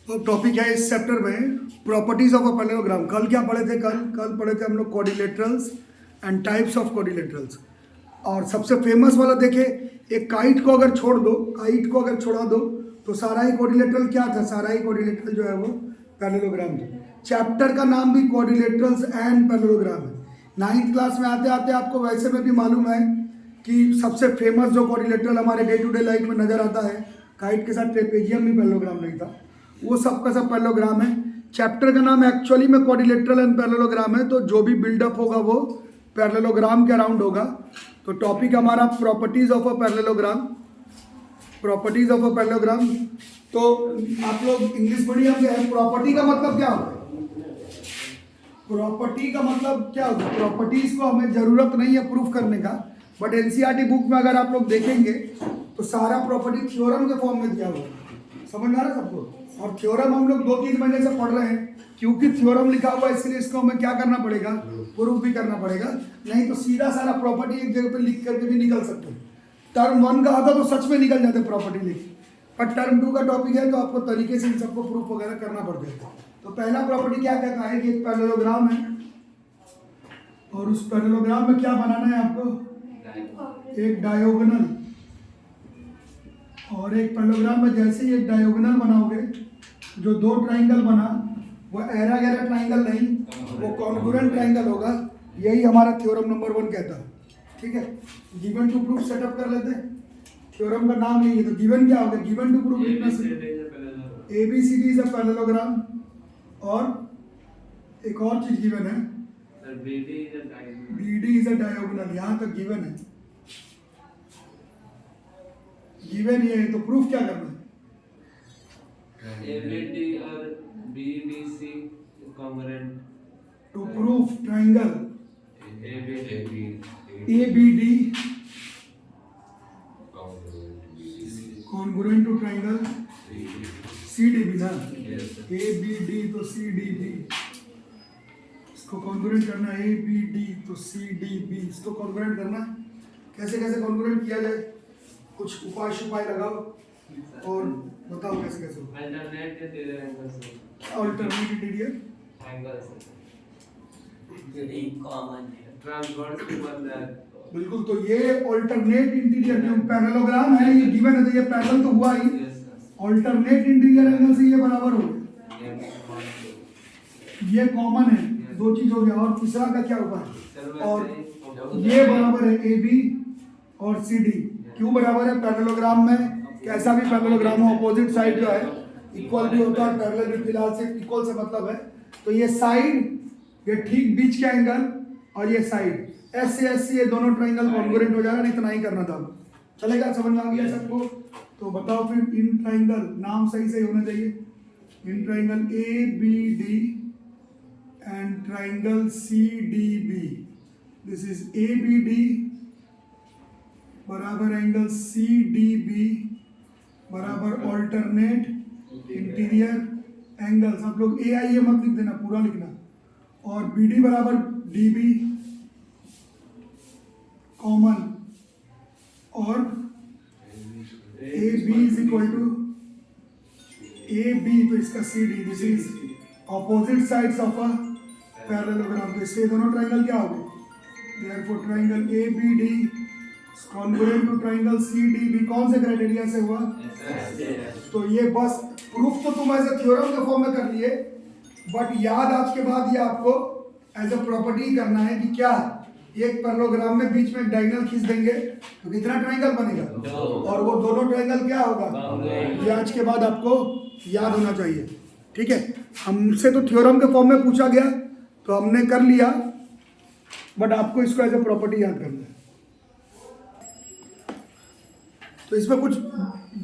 तो टॉपिक है इस चैप्टर में प्रॉपर्टीज ऑफ अ पैरेललोग्राम। कल क्या पढ़े थे? कल पढ़े थे हम लोग quadrilaterals and types of quadrilaterals. और सबसे फेमस वाला देखे, एक काइट को अगर छोड़ दो, काइट को अगर छोड़ा दो तो सारा ही क्वाड्रिलेटरल क्या था? सारा ही क्वाड्रिलेटरल जो है वो पैरेललोग्राम था। चैप्टर का नाम भी क्वाड्रिलेटरल्स एंड पैरेललोग्राम है। 9th क्लास में आते आते आपको वैसे में भी मालूम है कि सबसे फेमस जो क्वाड्रिलेटरल हमारे डे टू डे लाइफ में नजर आता है, काइट के साथ ट्रेपेजियम भी पैरेललोग्राम नहीं था, वो सब का सब पैरेललोग्राम है। चैप्टर का नाम एक्चुअली में क्वाड्रिलेटरल एंड पैरेललोग्राम है, तो जो भी बिल्डअप होगा वो पैरेललोग्राम के अराउंड होगा। तो टॉपिक हमारा properties of a parallelogram, properties of a parallelogram. तो आप लोग इंग्लिश मीडियम के हैं, प्रॉपर्टी का मतलब क्या होता है? प्रॉपर्टी का मतलब क्या होता है? प्रॉपर्टीज को हमें जरूरत नहीं है प्रूफ करने का, बट एनसीईआरटी बुक में अगर आप लोग देखेंगे तो सारा प्रॉपर्टी थ्योरम के फॉर्म में दिया हुआ है। समझ में आ रहा है सबको? और थ्योरम हम लोग 2-3 महीने से पढ़ रहे हैं, क्योंकि थ्योरम लिखा हुआ है इसलिए इसको हमें क्या करना पड़ेगा? प्रूफ भी करना पड़ेगा। नहीं तो सीधा सारा प्रॉपर्टी एक जगह पे लिख करके भी निकल सकते हैं। टर्म 1 का होता तो सच में निकल जाते प्रॉपर्टी लिख, पर टर्म 2 का टॉपिक है तो आपको तरीके से इन सबको प्रूफ वगैरह करना पड़ता है। तो पहला प्रॉपर्टी क्या कहता है कि एक पैरेललोग्राम है और उस पैरेललोग्राम में क्या बनाना है आपको? एक डायोगोनल। और एक पैरेललोग्राम में जैसे ही एक डायोगोनल बनाओगे, जो 2 ट्राइंगल बना वो एरा गैरा ट्राइंगल नहीं, वो कॉन्ग्रुएंट ट्राइंगल होगा। यही हमारा थ्योरम नंबर 1 कहता है। ठीक है, गिवन टू प्रूफ सेटअप कर लेते हैं। थ्योरम का नाम यही है। तो गिवन क्या होगा? गिवन टू प्रूफ लिखना से ABCD इज अ पैरेललोग्राम। और एक और चीज गिवन है, BD इज अ डायोगोनल। यहां तक गिवन है, गिवन ये है। तो प्रूफ क्या करना है? ABD और BBC congruent. To proof triangle ABD congruent to triangle CDB ना, ABD तो CDB, इसको कॉन्ग्रुएंट करना है। ABD तो CDB, इसको कॉन्ग्रुएंट करना। कैसे कैसे कॉन्ग्रुएंट किया जाए? कुछ उपाय शुपाय लगाओ और बताओ कैसे कैसे। अल्टरनेट इंटीरियर एंगल से, अल्टरनेट इंटीरियर एंगल से एक कॉमन ट्रांसवर्स भी बन रहा है। बिल्कुल। तो ये अल्टरनेट इंटीरियर जो पैरेललोग्राम है, ये गिवन है तो ये पैरेलल तो हुआ ही। अल्टरनेट इंटीरियर एंगल से ये बराबर हो गया, ये कॉमन है। 2 चीज हो गया। और तीसरा का क्या उपाय? और ये बराबर है AB और CD। क्यों बराबर है? पैरेललोग्राम में कैसा भी पैरेललोग्राम हो, अपोजिट साइड जो है इक्वल भी होता है, पैरेलल भी फिलहाल से इक्वल से मतलब है। तो ये साइड, ये ठीक बीच के एंगल, और ये साइड SC ये दोनों ट्राइंगल कॉन्ग्रुएंट हो जाएगा। इतना ही करना था। चलेगा? समझ में आ गया सबको? तो बताओ फिर इन ट्राइंगल, नाम सही से होना चाहिए। इन triangle ABD and triangle CDB, this is ABD बराबर एंगल CDB बराबर अल्टरनेट इंटीरियर एंगल्स। आप लोग AIA मत लिख देना, पूरा लिखना। और BD बराबर DB कॉमन, और AB is equal to AB तो इसका CD, this is opposite sides of a parallelogram. तो इसके दोनों ट्राइंगल क्या हो गए? Therefore triangle ABD congruent to triangle CDB कौन से क्राइटेरिया से हुआ? तो ये बस प्रूफ तो तुम ऐसे थ्योरम के फॉर्म में कर लिए, बट याद आज के बाद ये आपको एज अ प्रॉपर्टी करना है कि क्या एक पैरेललोग्राम में बीच में डायगोनल खींच देंगे तो कितना ट्राइंगल बनेगा? और वो दोनों ट्राइंगल क्या होगा? ये आज के बाद आपको याद होना चाहिए। ठीक है, हमसे तो थ्योरम के फॉर्म में पूछा गया तो हमने कर लिया, बट आपको इसको एज अ प्रॉपर्टी याद करना है। तो इसमें कुछ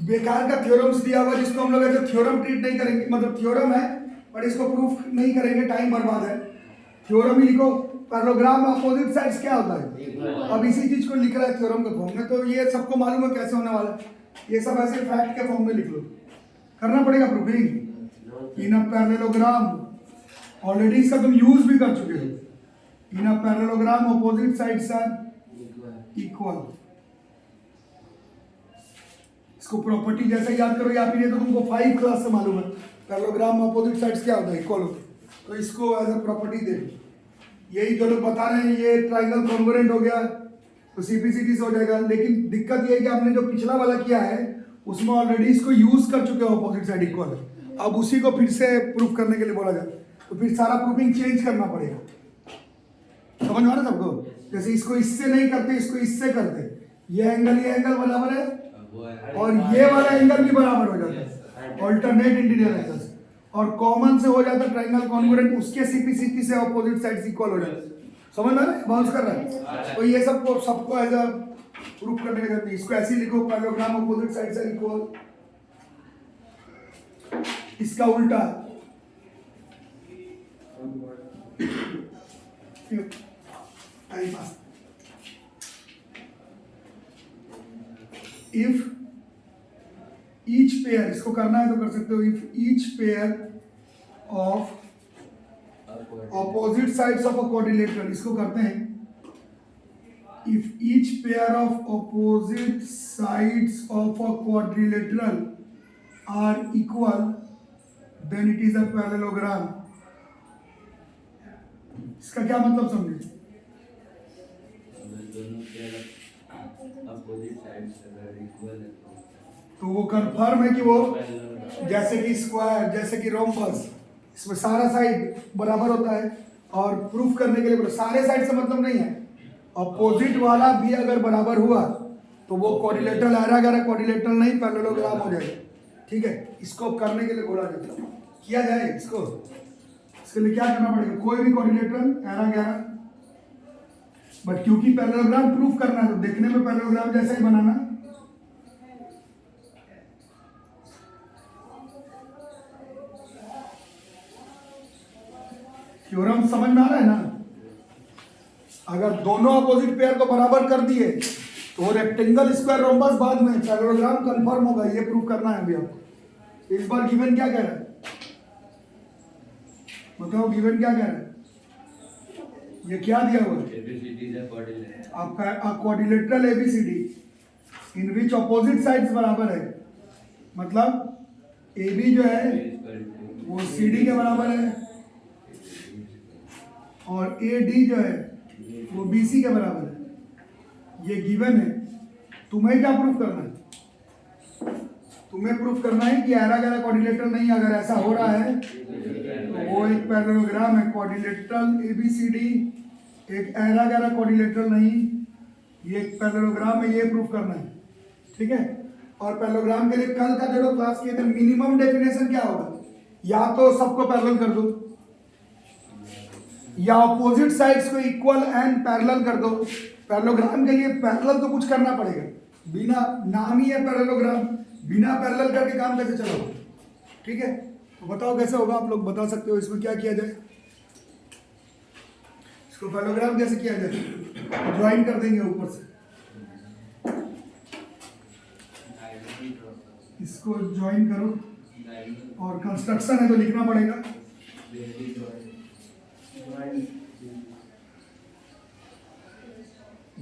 बेकार का थ्योरम्स दिया हुआ जिसको हम लोग ऐसे थ्योरम ट्रीट नहीं करेंगे, मतलब थ्योरम है पर इसको प्रूफ नहीं करेंगे, टाइम बर्बाद है। थ्योरम ही लिखो। पैरेललोग्राम में अपोजिट साइड्स क्या होता है? अब इसी चीज को लिख रहा है थ्योरम के फॉर्म में, तो ये सबको मालूम है कैसे होने वाला है। ये सब ऐसे फैक्ट के फॉर्म में लिख लो, करना पड़ेगा proofing. In a parallelogram, already इसका तुम यूज भी कर चुके हो। In a parallelogram opposite sides are equal. इसको प्रॉपर्टी जैसे याद करो, या फिर ये तो तुमको 5 क्लास से मालूम है, पैरेललोग्राम अपोजिट साइड्स क्या होता है, इक्वल होते हैं, तो इसको एज अ प्रॉपर्टी दे दो। यही जो लोग बता रहे हैं ये ट्राइंगल कॉन्ग्रुएंट हो गया तो सीपीसीटी से हो जाएगा। लेकिन दिक्कत ये है कि आपने जो पिछला वाला किया है उसमें ऑलरेडी इसको यूज कर चुके हो, अपोजिट साइड इक्वल है, अब उसी को फिर से प्रूफ करने के लिए बोला जाए तो फिर सारा प्रूफिंग चेंज करना पड़ेगा। समझ में आ रहा है सबको? जैसे इसको इससे नहीं करते, इसको इससे करते, ये एंगल बराबर है और ये वाला एंगल भी बराबर हो जाता है, ऑल्टरनेट इंटीरियर एंगल्स, और कॉमन से हो जाता है ट्राइंगल कॉन्ग्रुएंट, उसके सीपीसीटी से अपोजिट साइड्स इक्वल हो जाते हैं। समझ में आ रहा है? बाउंस कर रहा है। तो ये सबको एज अ प्रूफ करने की जरूरत नहीं, इसको ऐसे ही लिखो, पैरेललोग्राम अपोजिट साइड से इक्वल, इसका उल्टा इफ ईच पेयर, इसको करना है तो कर सकते हो, if each pair of opposite sides of a quadrilateral, इसको करते हैं, if each pair of opposite sides of a quadrilateral are equal then it is a parallelogram. इसका क्या मतलब समझे? तो वो कंफर्म है कि वो जैसे कि स्क्वायर, जैसे कि रोम्बस, इसमें सारा साइड बराबर होता है, और प्रूफ करने के लिए बोला सारे साइड से मतलब नहीं है, अपोजिट वाला भी अगर बराबर हुआ तो वो क्वाड्रिलेटरल, अगर क्वाड्रिलेटरल नहीं पैरेललोग्राम हो जाएगा। ठीक है, इसको करने के लिए बोला जाता है, किया जाए इसको, इसके लिए क्या करना पड़ेगा, कोई भी क्वाड्रिलेटरल गहरा, बट क्योंकि पैरेललोग्राम प्रूफ करना है तो देखने में पैरेललोग्राम जैसा ही बनाना। थ्योरम समझ में आ रहा है ना? अगर दोनों अपोजिट पेयर को बराबर कर दिए तो रेक्टेंगल स्क्वायर रोम्बस बाद में पैरेललोग्राम कंफर्म होगा, ये प्रूफ करना है अभी आपको। इस बार गिवन क्या कह रहा है, बताओ गिवन क्या कह रहा है? ये क्या दिया हुआ है आपका, क्वाड्रिलेटरल एबीसीडी इन विच अपोजिट साइड्स बराबर है, मतलब AB जो है वो CD के बराबर है और AD जो है वो BC के बराबर है। ये गिवन है, तुम्हें क्या प्रूफ करना है? तुम्हें प्रूफ करना है कि गहरा क्वाड्रिलेटरल नहीं, अगर ऐसा हो रहा है तो वो एक पैरेललोग्राम है, क्वाड्रिलेटरल ABCD एक गहरा क्वाड्रिलेटरल नहीं, ये एक पैरेललोग्राम है, ये प्रूफ करना है। ठीक है, और पैरेललोग्राम के लिए कल का जो लोग क्लास किए थे, मिनिमम डेफिनेशन क्या होगा, या तो सबको पैरेलल कर दो या अपोजिट साइड्स को इक्वल एंड पैरेलल कर दो। पैरेललोग्राम के लिए पैरेलल तो कुछ करना पड़ेगा, बिना नाम ही है पैरेललोग्राम, बिना पैरेलल करके काम कैसे चलोगे? ठीक है, तो बताओ कैसे होगा, आप लोग बता सकते हो इसमें क्या किया जाए, इसको पैरेललोग्राम कैसे किया जाए? ज्वाइन कर देंगे ऊपर से, इसको ज्वाइन करो, और कंस्ट्रक्शन है तो लिखना पड़ेगा,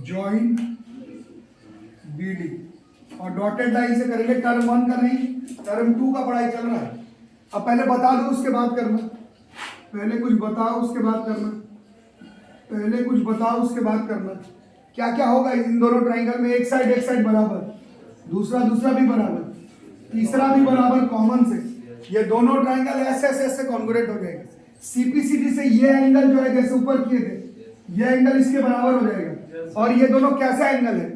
ज्वाइन BD, और डॉटेड लाइन से करेंगे, टर्म 1 का नहीं, टर्म 2 का पढ़ाई चल रहा है। अब पहले बता दो उसके बाद करना, पहले कुछ बताओ उसके बाद करना, पहले कुछ बताओ उसके बाद करना। क्या क्या होगा इन दोनों ट्राइंगल में, एक साइड बराबर, दूसरा भी बराबर, तीसरा भी बराबर कॉमन से, ये दोनों ट्राइंगल ऐसे कॉन्ग्रुएंट हो जाएगा। सीपीसीटी से ये एंगल जो है जैसे ऊपर किए थे, ये एंगल इसके बराबर हो जाएगा, और ये दोनों कैसा एंगल है,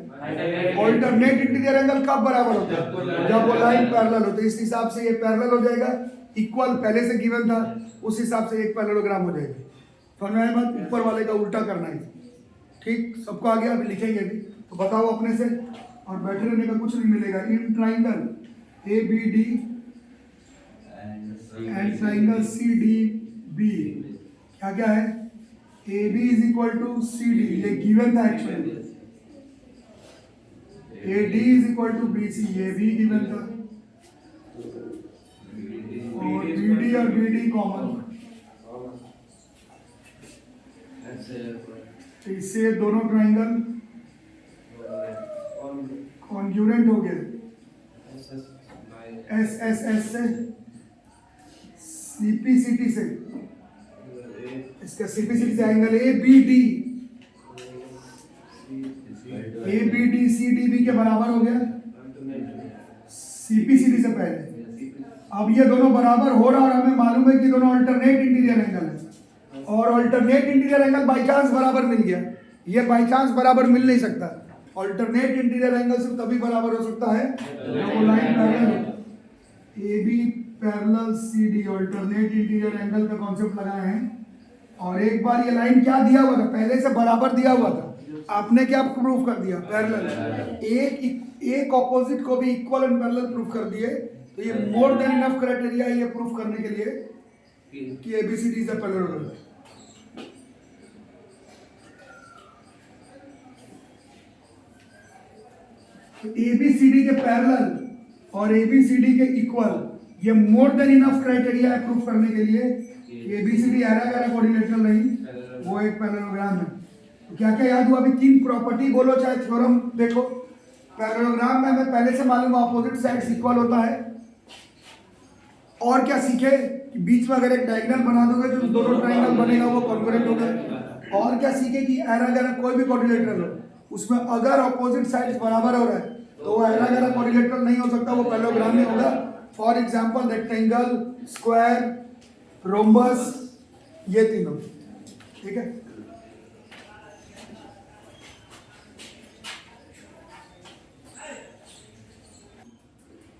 ऑल्टरनेट इंटीरियर एंगल कब बराबर होता है, जब वो लाइन पैरेलल होती है। इस हिसाब से ये पैरेलल हो जाएगा, इक्वल पहले से गिवन था, उस हिसाब से एक पैरेललोग्राम हो जाएगा। समझ में आया बात? ऊपर वाले का उल्टा करना है। ठीक, सबको आगे अभी लिखेंगे भी, तो बताओ अपने से, और बैठे रहने का कुछ नहीं मिलेगा। In triangle ABD and triangle CDB क्या क्या है, AB is equal to CD, ये गिवन था actually, AD is equal to BC, ये भी गिवन था, और BD और BD कॉमन, तो इससे दोनों ट्राइंगल कॉन्ग्रुएंट हो गए। एस एस एस से, सीपीसीटी से, इसका सीपीसीटी से angle A B D, A B D C D B के बराबर हो गया सीपीसीटी से पहले। अब ये दोनों बराबर हो रहा और हमें मालूम है कि दोनों अल्टरनेट इंटीरियर एंगल है, और alternate interior angle by chance बराबर मिल गया। ये बाई चांस बराबर मिल नहीं सकता। अल्टरनेट इंटीरियर एंगल सिर्फ तभी बराबर हो सकता है जब वो लाइन पैरेलल हो। A B parallel C D, alternate interior angle का कॉन्सेप्ट लगाए हैं। और एक बार ये लाइन क्या दिया हुआ था, पहले से बराबर दिया हुआ था, आपने क्या प्रूफ कर दिया, पैरेलल। एक ऑपोजिट को भी इक्वल एंड पैरेलल प्रूफ कर दिए, तो ये मोर देन इनफ क्राइटेरिया ये प्रूफ करने के लिए कि ABCD is a parallelogram. ABCD के पैरेलल और एबीसीडी के इक्वल, ये मोर देन इनफ क्राइटेरिया है प्रूफ करने के लिए कि एबीसीडी एरा कोऑर्डिनेटर नहीं, वो एक पैरेललोग्राम है। तो क्या क्या याद हुआ अभी? 3 प्रॉपर्टी बोलो चाहे थ्योरम देखो। पैरेललोग्राम में हमें पहले से मालूम है अपोजिट साइड्स इक्वल होता है। और क्या सीखे कि बीच में अगर एक डायगोनल बना दोगे जो दोनों ट्रायंगल बनेगा वो कॉन्ग्रुएंट होगा। और क्या सीखे कि एरा कोई भी कोऑर्डिनेटर हो उसमें अगर अपोजिट साइड्स बराबर हो रहा है तो वो एरा कोऑर्डिनेटर नहीं हो सकता, वो पैरेललोग्राम में होगा। For example rectangle, square, rhombus, ये तीनों। ठीक है,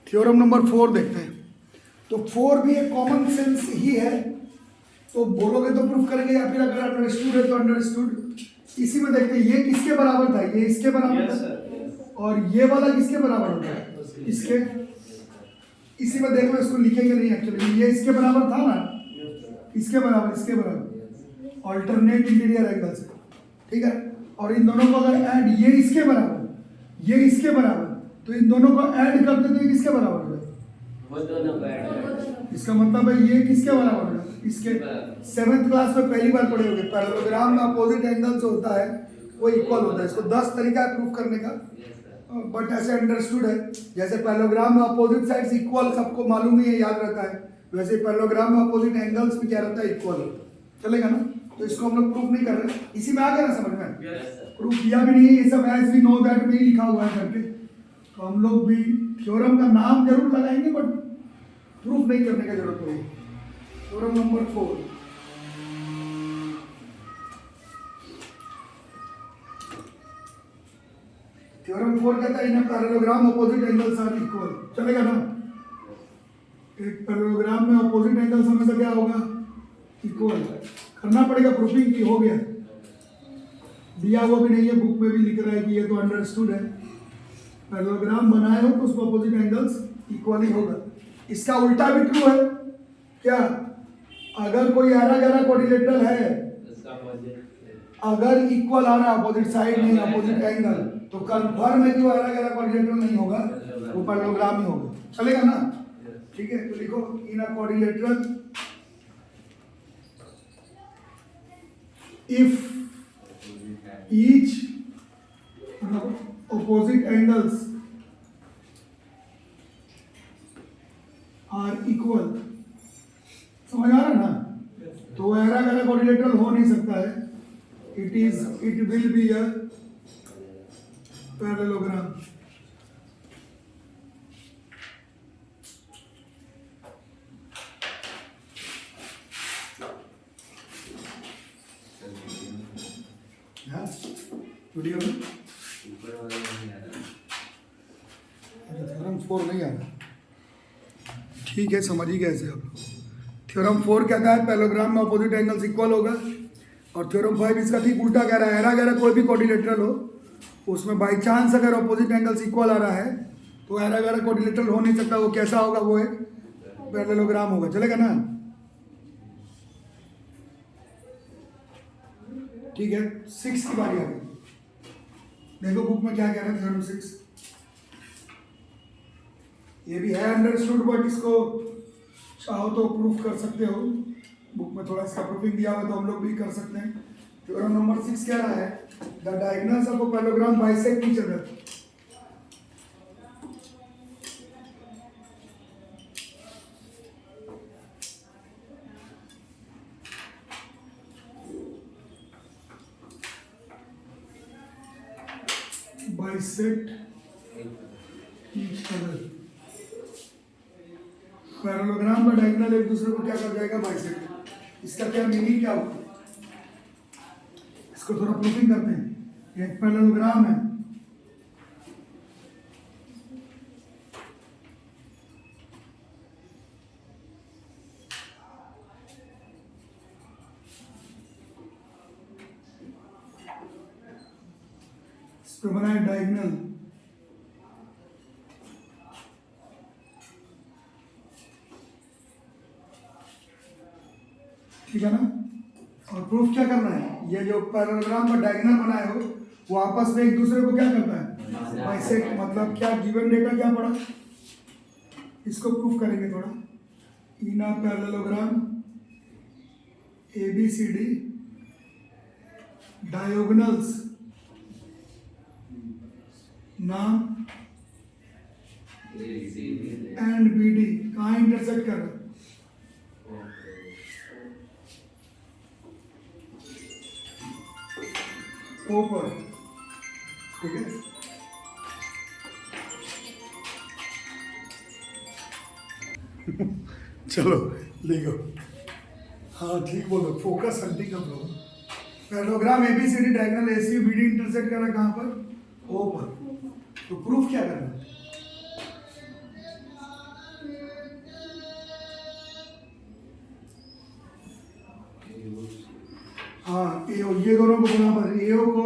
थ्योरम नंबर 4 देखते हैं। तो 4 भी एक कॉमन सेंस ही है, तो बोलोगे तो प्रूफ करेंगे, या फिर अगर अंडरस्टूड है तो अंडरस्टूड। इसी में देखते हैं ये किसके बराबर था, ये इसके बराबर था, और ये वाला किसके बराबर होता है, इसके। इसी में देख लो, इसको लिखेंगे नहीं एक्चुअली, ये इसके बराबर था ना, इसके बराबर, इसके बराबर, अल्टरनेट इंटीरियर एंगल से। ठीक है, और इन दोनों को अगर ऐड, ये इसके बराबर, ये इसके बराबर, तो इन दोनों को ऐड करते तो ये किसके बराबर हो जाए, वो दोनों को ऐड कर। इसका मतलब है ये किसके बराबर है, इसके। 7th क्लास में पहली बार पढ़े होंगे, पैरेललोग्राम में अपोजिट एंगल जो होता है वो इक्वल होता है। इसको 10 तरीका है प्रूफ करने का, बट ऐसे अंडरस्टूड है। जैसे पैरेललोग्राम में अपोजिट साइड्स इक्वल सबको मालूम ही है, याद रहता है, वैसे पैरेललोग्राम में अपोजिट एंगल्स भी क्या रहता है, इक्वल। चलेगा ना? तो इसको हम लोग प्रूफ नहीं कर रहे, इसी में आ गया ना समझ में, प्रूफ किया भी नहीं, ये सब एज वी नो दैट नहीं लिखा हुआ है करके। तो हम लोग भी थ्योरम का नाम जरूर लगाएंगे बट प्रूफ नहीं करने का जरूरत होगी। थ्योरम नंबर 4, थ्योरम 4 कहता है in parallelogram opposite angles are equal. चलेगा ना? एक पैरेललोग्राम में अपोजिट एंगल्स हमेशा क्या होगा, इक्वल। करना पड़ेगा प्रूफिंग की, हो गया, दिया हुआ भी नहीं है, बुक में भी लिख रहा है कि ये तो अंडरस्टूड है। पैरेललोग्राम बनाए हो तो उसको अपोजिट एंगल्स इक्वल ही होगा। इसका उल्टा भी ट्रू है क्या? अगर कोई एरा कोऑर्डिनेटर है, अगर इक्वल आ रहा है अपोजिट साइड नहीं अपोजिट एंगल, तो कंफर्म है कि वो एरा कोऑर्डिनेटर नहीं होगा, वो पैरेललोग्राम ही होगा। चलेगा ना? ठीक है, तो लिखो in a coordinator if each opposite angles are equal। समझ आ रहा ना? तो एरा कोऑर्डिनेटर हो नहीं सकता है, it will be a parallelogram। Video में थ्योरम 4 नहीं आ रहा, ठीक है, समझ ही कैसे आप। थ्योरम 4 कहता है पैरेललोग्राम में अपोजिट एंगल्स इक्वल होगा, और थ्योरम 5 इसका ठीक उल्टा कह रहा है, एरा कोई भी कोऑर्डिनेटर हो उसमें बाई चांस अगर अपोजिट एंगल्स इक्वल आ रहा है तो एरा कोऑर्डिनेटर हो नहीं सकता, वो कैसा होगा, वो एक पैरेललोग्राम होगा। चलेगा ना? ठीक है, 6 की बारी आ गई। देखो बुक में क्या कह रहा है थ्योरम 6। ये भी है अंडरस्टूड, बट इसको चाहो तो प्रूफ कर सकते हो, बुक में थोड़ा इसका प्रूफिंग दिया हुआ है तो हम लोग भी कर सकते हैं। थ्योरम नंबर 6 कह रहा है the diagonals of a parallelogram bisect each other. Bisect each other. Parallelogram का डायगोनल एक दूसरे को क्या कर जाएगा? बाइसेक्ट। इसका क्या मीनिंग क्या होता है? इसको थोड़ा प्रूफिंग करते हैं। एक पैरेललोग्राम है, इस पे बना है डायगोनल। ठीक है ना? और प्रूफ क्या करना है? ये जो पैरेललोग्राम का डायगोनल बनाए हो वो आपस में एक दूसरे को क्या करता है? बाइसेक्ट। मतलब क्या गिवन डेटा क्या पड़ा? इसको प्रूफ करेंगे थोड़ा। इन अ पैरेललोग्राम ABCD डायगोनल्स नाम एंड BD कहाँ इंटरसेक्ट कर रहा है? O पर। ठीक है, चलो लिखो। हाँ ठीक बोलो, फोकस हंटिंग का problem. Parallelogram ABCD diagonal AC BD intersect कर रहा है कहाँ पर? O पर। तो प्रूफ क्या करना है? हाँ AO, ये दोनों को बराबर, AO को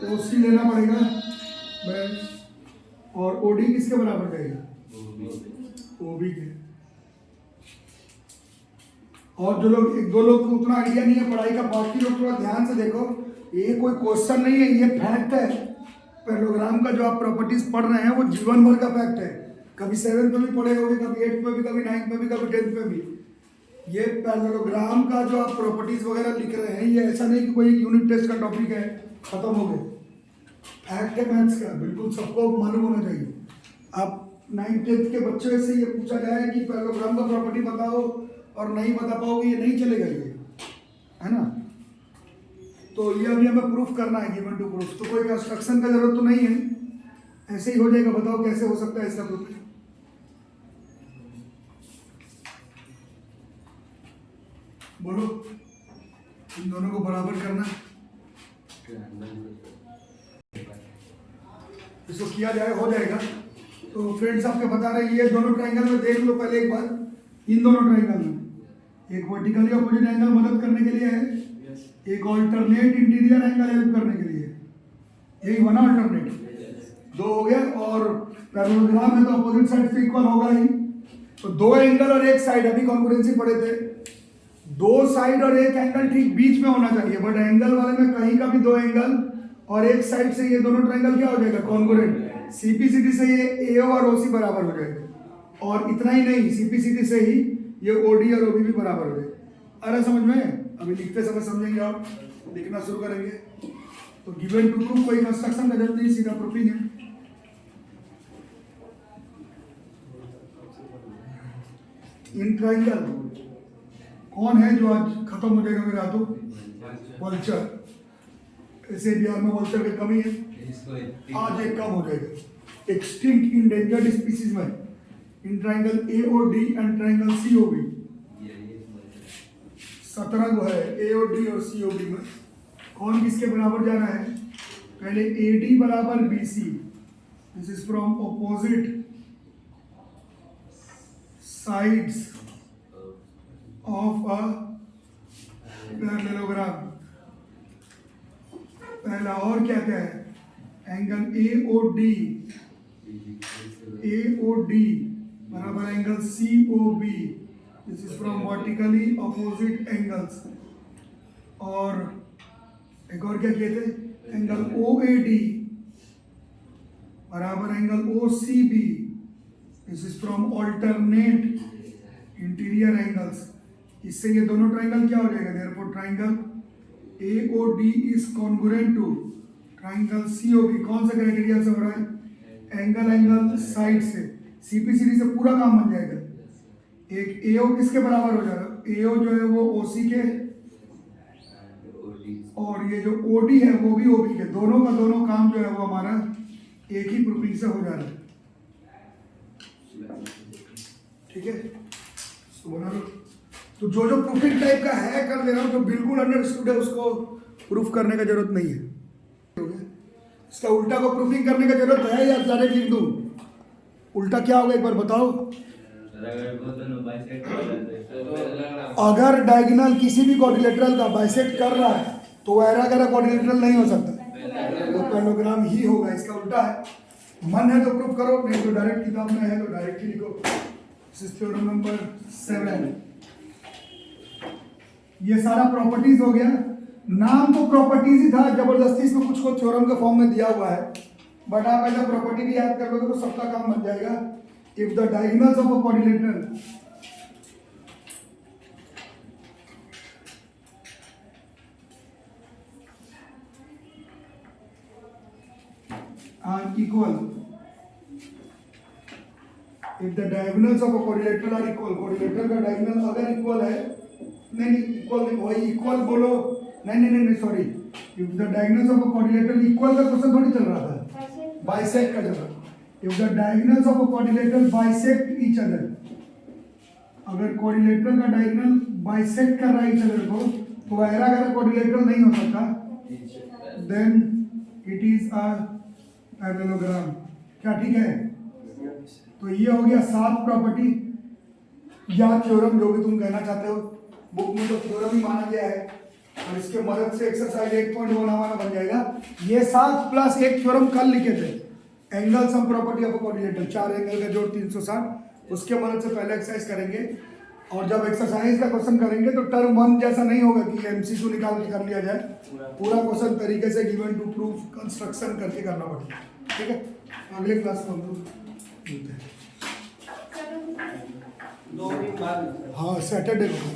OC लेना पड़ेगा बस, और OD किसके बराबर जाएगा? OB के। और जो लोग, एक दो लोग को उतना आइडिया नहीं है पढ़ाई का, बाकी लोग थोड़ा ध्यान से देखो। ये कोई क्वेश्चन नहीं है, ये फैक्ट है। पैरेललोग्राम का जो आप प्रॉपर्टीज पढ़ रहे हैं वो जीवन भर का फैक्ट है। कभी 7th में भी पढ़े होंगे, कभी 8th में भी, कभी 9th में भी, कभी 10th में भी। ये पैरेललोग्राम का जो आप प्रॉपर्टीज वगैरह लिख रहे हैं, ये ऐसा नहीं कि कोई यूनिट टेस्ट का टॉपिक है खत्म हो गए। फैक्ट है मैथ्स का, बिल्कुल सबको मालूम होना चाहिए। आप 9th 10th के बच्चे से ये पूछा जाए कि पैरेललोग्राम का प्रॉपर्टी बताओ और नहीं बता पाओगे, ये नहीं चलेगा, ये है ना। तो ये अभी हमें प्रूफ करना है, गिवन टू प्रूफ। तो कोई कंस्ट्रक्शन का जरूरत तो नहीं है, ऐसे ही हो जाएगा। बताओ कैसे हो सकता है इसका प्रूफ? बोलो, इन दोनों को बराबर करना। इसको किया जाए, हो जाएगा। तो फ्रेंड्स आपके बता रहे हैं, ये दोनों ट्रायंगल में देख लो पहले एक बार। इन दोनों ट्रायंगल में एक वर्टिकली अपोजिट एंगल मदद करने के लिए है, एक ऑल्टरनेट इंटीरियर एंगल हेल्प करने के लिए। यही बना ऑल्टरनेट। दो हो गया, और पैरेललोग्राम है तो अपोजिट साइड से इक्वल होगा ही। तो दो एंगल और एक साइड, अभी कॉन्ग्रुएंसी पढ़े थे, दो साइड और एक एंगल ठीक बीच में होना चाहिए। बट एंगल वाले में कहीं का भी दो एंगल और एक साइड से ये दोनों ट्रायंगल क्या हो जाएगा? कॉन्ग्रुएंट। CPCD से ये AO और OC बराबर हो जाएगा। और इतना ही नहीं, CPCD से ही ये OD और OB भी बराबर हो जाएगा। अरे समझ में? अभी लिखते समय समझेंगे, आप लिखना शुरू करेंगे। तो गिवन टू प्रूफ कोई कंस्ट्रक्शन का जरूरत नहीं, सीधा प्रूफिंग है। इन ट्रायंगल कौन है जो आज खत्म हो जाएगा मेरा? तो वल्चर। ऐसे बिहार में वल्चर की कमी है, आज एक कम हो जाएगा। एक्सटिंक्ट इंडेंजर्ड स्पीसीज में in triangle AOD and triangle COB 17 को है। AOD और COB में कौन किसके बराबर जा रहा है? पहले AD बराबर BC, this is from opposite sides of a parallelogram. पहला और क्या क्या है? एंगल AOD बराबर angle COB, this is from vertically opposite angles. और एक और क्या किए थे? एंगल OAD बराबर angle OCB, this is from alternate interior angles. इससे ये दोनों ट्रायंगल क्या हो जाएगा? Therefore triangle AOD is congruent to triangle COB। कौन सा क्राइटेरिया से हो रहा है? एंगल साइड से। CPCD से पूरा काम बन जाएगा। एक AO किसके बराबर हो जाएगा? AO जो है वो OC के और ये जो ओडी है वो भी ओबी के, दोनों का दोनों काम जो है वो हमारा एक ही प्रूफिंग से हो जा रहा है। ठीक है, तो बना लो। तो जो जो प्रूफिंग टाइप का है कर दे रहा हूँ, जो बिल्कुल अंडरस्टूड है उसको प्रूफ करने का जरूरत नहीं है। इसका उल्टा को प्रूफिंग करने का जरूरत है या डायरेक्ट लिख दूं? उल्टा क्या होगा एक बार बताओ। अगर डायगोनल किसी भी क्वाड्रिलेटरल का बाइसेक्ट कर रहा है तो ऐरा गैरा क्वाड्रिलेटरल नहीं हो सकता, वो पैरेललोग्राम ही होगा। इसका उल्टा है, मन है तो प्रूफ करो, नहीं तो डायरेक्ट किताब में है तो डायरेक्ट ही लिखो। Theorem number 7। ये सारा प्रॉपर्टीज हो गया। नाम तो प्रॉपर्टीज ही था, जबरदस्ती इसमें कुछ को थ्योरम के फॉर्म में दिया हुआ है, बट आप ऐसा प्रॉपर्टी भी याद कर लोगे तो सबका काम बन जाएगा। If the diagonals of a quadrilateral are equal, if the diagonals of a quadrilateral are equal, quadrilateral का diagonal अगर equal है, नहीं equal नहीं, वही equal बोलो, नहीं sorry, if the diagonals of a quadrilateral equal का क्वेश्चन थोड़ी चल रहा था, bisect का चल रहा। if the diagonals of a quadrilateral bisect each other, अगर quadrilateral का diagonal bisect कर रहा है each other को, तो ऐरा गैरा quadrilateral नहीं हो सकता, then it is a parallelogram. क्या ठीक है? तो ये हो गया 7 प्रॉपर्टी या थ्योरम, जो भी तुम कहना चाहते हो। बुक में तो थ्योरम ही माना गया है, और इसके मदद से एक्सरसाइज 1.1 हमारा बन जाएगा। ये 7 प्लस एक थ्योरम कल लिखे थे, angle sum property of a quadrilateral, 4 angle का जोड़ 360, उसके मदद से पहले एक्सरसाइज करेंगे। और जब एक्सरसाइज का क्वेश्चन करेंगे तो टर्म 1 जैसा नहीं होगा कि एमसीक्यू निकाल के कर लिया जाए, पूरा क्वेश्चन तरीके से गिवन टू प्रूफ कंस्ट्रक्शन करके करना पड़ेगा। ठीक है, अगले क्लास में हम लोग मिलते हैं। 2 दिन बाद। हाँ, सैटरडे को।